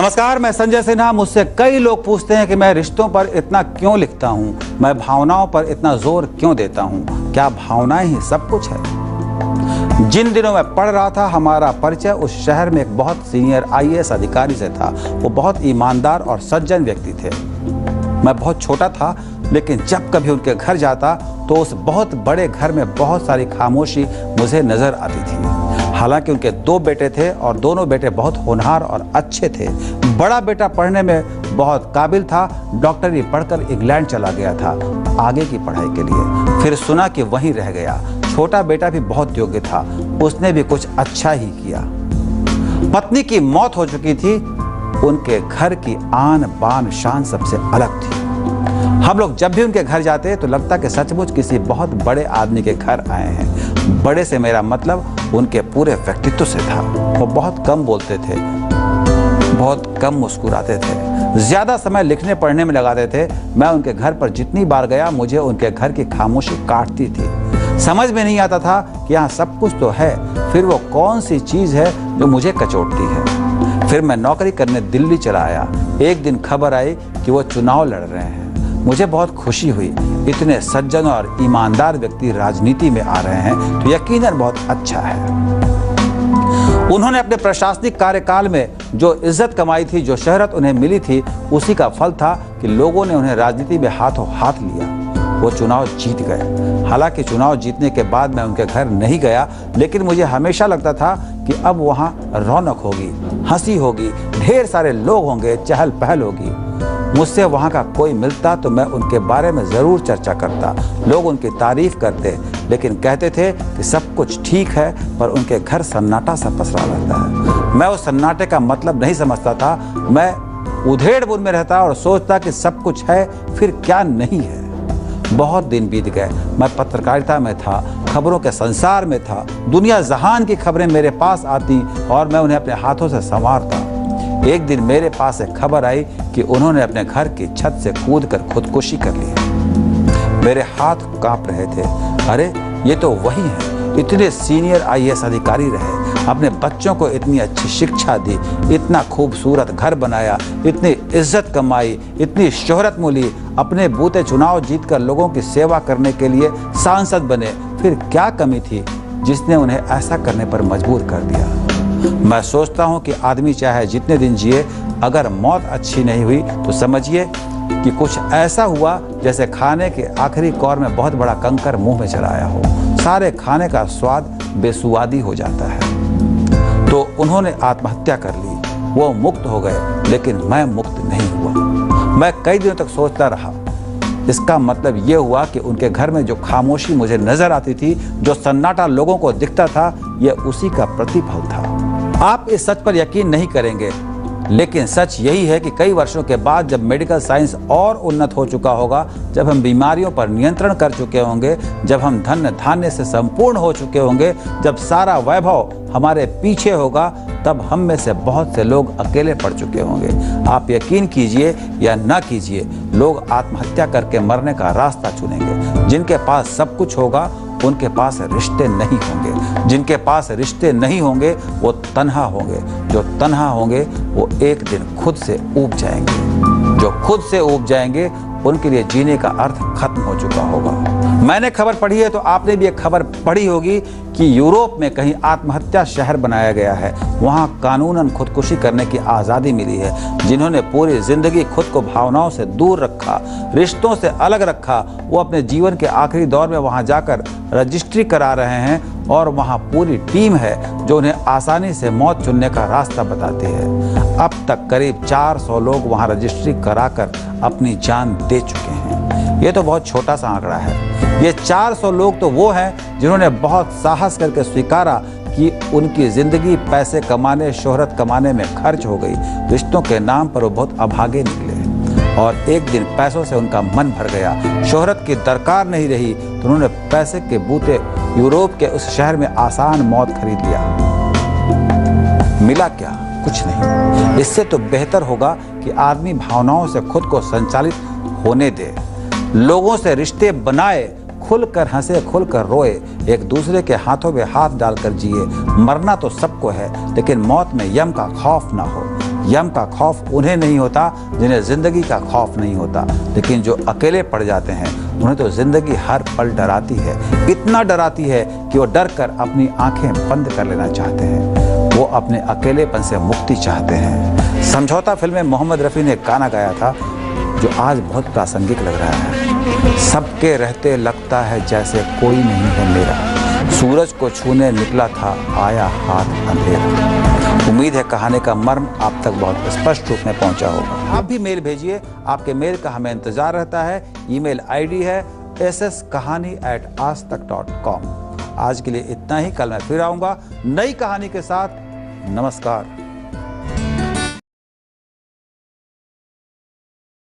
नमस्कार, मैं संजय सिन्हा। मुझसे कई लोग पूछते हैं कि मैं रिश्तों पर इतना क्यों लिखता हूँ, मैं भावनाओं पर इतना जोर क्यों देता हूँ, क्या भावनाएं ही सब कुछ है। जिन दिनों मैं पढ़ रहा था, हमारा परिचय उस शहर में एक बहुत सीनियर IAS अधिकारी से था। वो बहुत ईमानदार और सज्जन व्यक्ति थे। मैं बहुत छोटा था, लेकिन जब कभी उनके घर जाता तो उस बहुत बड़े घर में बहुत सारी खामोशी मुझे नजर आती थी। हालांकि उनके 2 बेटे थे और दोनों बेटे बहुत होनहार और अच्छे थे। बड़ा बेटा पढ़ने में बहुत काबिल था, डॉक्टरी पढ़कर इंग्लैंड चला गया था आगे की पढ़ाई के लिए, फिर सुना कि वहीं रह गया। छोटा बेटा भी बहुत योग्य था, उसने भी कुछ अच्छा ही किया। पत्नी की मौत हो चुकी थी, उनके घर की आन बान शान सबसे अलग थी। हम लोग जब भी उनके घर जाते तो लगता कि सचमुच किसी बहुत बड़े आदमी के घर आए हैं। बड़े से मेरा मतलब उनके पूरे व्यक्तित्व से था। वो बहुत कम बोलते थे, बहुत कम मुस्कुराते थे, ज्यादा समय लिखने पढ़ने में लगाते थे। मैं उनके घर पर जितनी बार गया, मुझे उनके घर की खामोशी काटती थी। समझ में नहीं आता था कि यहाँ सब कुछ तो है, फिर वो कौन सी चीज है जो मुझे कचोटती है। फिर मैं नौकरी करने दिल्ली चला आया। एक दिन खबर आई कि वो चुनाव लड़ रहे हैं। मुझे बहुत खुशी हुई। इतने सज्जन और ईमानदार व्यक्ति राजनीति में आ रहे हैं तो यकीनन बहुत अच्छा है। उन्होंने अपने प्रशासनिक कार्यकाल में जो इज्जत कमाई थी, जो शोहरत उन्हें मिली थी, उसी का फल था कि लोगों ने उन्हें राजनीति में हाथों हाथ लिया। वो चुनाव जीत गए। हालांकि चुनाव जीतने के बाद मैं उनके घर नहीं गया, लेकिन मुझे हमेशा लगता था कि अब वहाँ रौनक होगी, हंसी होगी, ढेर सारे लोग होंगे, चहल पहल होगी। मुझसे वहाँ का कोई मिलता तो मैं उनके बारे में ज़रूर चर्चा करता। लोग उनकी तारीफ करते, लेकिन कहते थे कि सब कुछ ठीक है, पर उनके घर सन्नाटा सा पसरा रहता है। मैं उस सन्नाटे का मतलब नहीं समझता था। मैं उधेड़-बुन में रहता और सोचता कि सब कुछ है, फिर क्या नहीं है। बहुत दिन बीत गए। मैं पत्रकारिता में था, खबरों के संसार में था। दुनिया जहान की खबरें मेरे पास आती और मैं उन्हें अपने हाथों से संवारता। एक दिन मेरे पास एक खबर आई कि उन्होंने अपने घर की छत से कूदकर खुदकुशी कर ली। मेरे हाथ कांप रहे थे। अरे, ये तो वही है। इतने सीनियर IAS अधिकारी रहे, अपने बच्चों को इतनी अच्छी शिक्षा दी, इतना खूबसूरत घर बनाया, इतनी इज्जत कमाई, इतनी शोहरत मिली, अपने बूते चुनाव जीतकर लोगों की सेवा करने के लिए सांसद बने। फिर क्या कमी थी जिसने उन्हें ऐसा करने पर मजबूर कर दिया। मैं सोचता हूँ कि आदमी चाहे जितने दिन जिए, अगर मौत अच्छी नहीं हुई तो समझिए कि कुछ ऐसा हुआ जैसे खाने के आखिरी कौर में बहुत बड़ा कंकर मुंह में चला आया हो। सारे खाने का स्वाद बेसुआदी हो जाता है। तो उन्होंने आत्महत्या कर ली। वो मुक्त हो गए, लेकिन मैं मुक्त नहीं हुआ। मैं कई दिनों तक सोचता रहा। इसका मतलब ये हुआ कि उनके घर में जो खामोशी मुझे नजर आती थी, जो सन्नाटा लोगों को दिखता था, यह उसी का प्रतिफल था। आप इस सच पर यकीन नहीं करेंगे, लेकिन सच यही है कि कई वर्षों के बाद जब मेडिकल साइंस और उन्नत हो चुका होगा, जब हम बीमारियों पर नियंत्रण कर चुके होंगे, जब हम धन धान्य से संपूर्ण हो चुके होंगे, जब सारा वैभव हमारे पीछे होगा, तब हम में से बहुत से लोग अकेले पड़ चुके होंगे। आप यकीन कीजिए या ना कीजिए, लोग आत्महत्या करके मरने का रास्ता चुनेंगे। जिनके पास सब कुछ होगा, उनके पास रिश्ते नहीं होंगे। जिनके पास रिश्ते नहीं होंगे, वो तन्हा होंगे। जो तन्हा होंगे, वो एक दिन खुद से ऊब जाएंगे। जो खुद से ऊब जाएंगे, उनके लिए जीने का अर्थ खत्म हो चुका होगा। मैंने खबर पढ़ी है तो आपने भी एक खबर पढ़ी होगी कि यूरोप में कहीं आत्महत्या शहर बनाया गया है। वहाँ कानूनन खुदकुशी करने की आज़ादी मिली है। जिन्होंने पूरी जिंदगी खुद को भावनाओं से दूर रखा, रिश्तों से अलग रखा, वो अपने जीवन के आखिरी दौर में वहाँ जाकर रजिस्ट्री करा रहे हैं और वहाँ पूरी टीम है जो उन्हें आसानी से मौत चुनने का रास्ता बताती है। अब तक करीब 400 लोग वहाँ रजिस्ट्री कराकर अपनी जान दे चुके हैं। ये तो बहुत छोटा सा आंकड़ा है। ये 400 लोग तो वो हैं जिन्होंने बहुत साहस करके स्वीकारा कि उनकी जिंदगी पैसे कमाने, शोहरत कमाने में खर्च हो गई। रिश्तों के नाम पर वो बहुत अभागे निकले और एक दिन पैसों से उनका मन भर गया। शोहरत की दरकार नहीं रही तो उन्होंने पैसे के बूते यूरोप के उस शहर में आसान मौत खरीद लिया। मिला क्या? कुछ नहीं। इससे तो बेहतर होगा कि आदमी भावनाओं से खुद को संचालित होने दे, लोगों से रिश्ते बनाए, खुलकर हंसे, खुलकर रोए, एक दूसरे के हाथों में हाथ डालकर जिए। मरना तो सबको है, लेकिन मौत में यम का खौफ ना हो। यम का खौफ उन्हें नहीं होता जिन्हें जिंदगी का खौफ नहीं होता, लेकिन जो अकेले पड़ जाते हैं उन्हें तो जिंदगी हर पल डराती है, इतना डराती है कि वो डर कर अपनी आंखें बंद कर लेना चाहते हैं। वो अपने अकेलेपन से मुक्ति चाहते हैं। समझौता फिल्म में मोहम्मद रफ़ी ने गाना गाया था जो आज बहुत प्रासंगिक लग रहा है। सबके रहते लगता है जैसे कोई नहीं है मेरा, सूरज को छूने निकला था आया हाथ अंधेरा। उम्मीद है कहानी का मर्म आप तक बहुत स्पष्ट रूप में पहुंचा होगा। आप भी मेल भेजिए, आपके मेल का हमें इंतजार रहता है। ईमेल आईडी है sskahani@aajtak.com। आज के लिए इतना ही, कल मैं फिर आऊंगा नई कहानी के साथ। नमस्कार।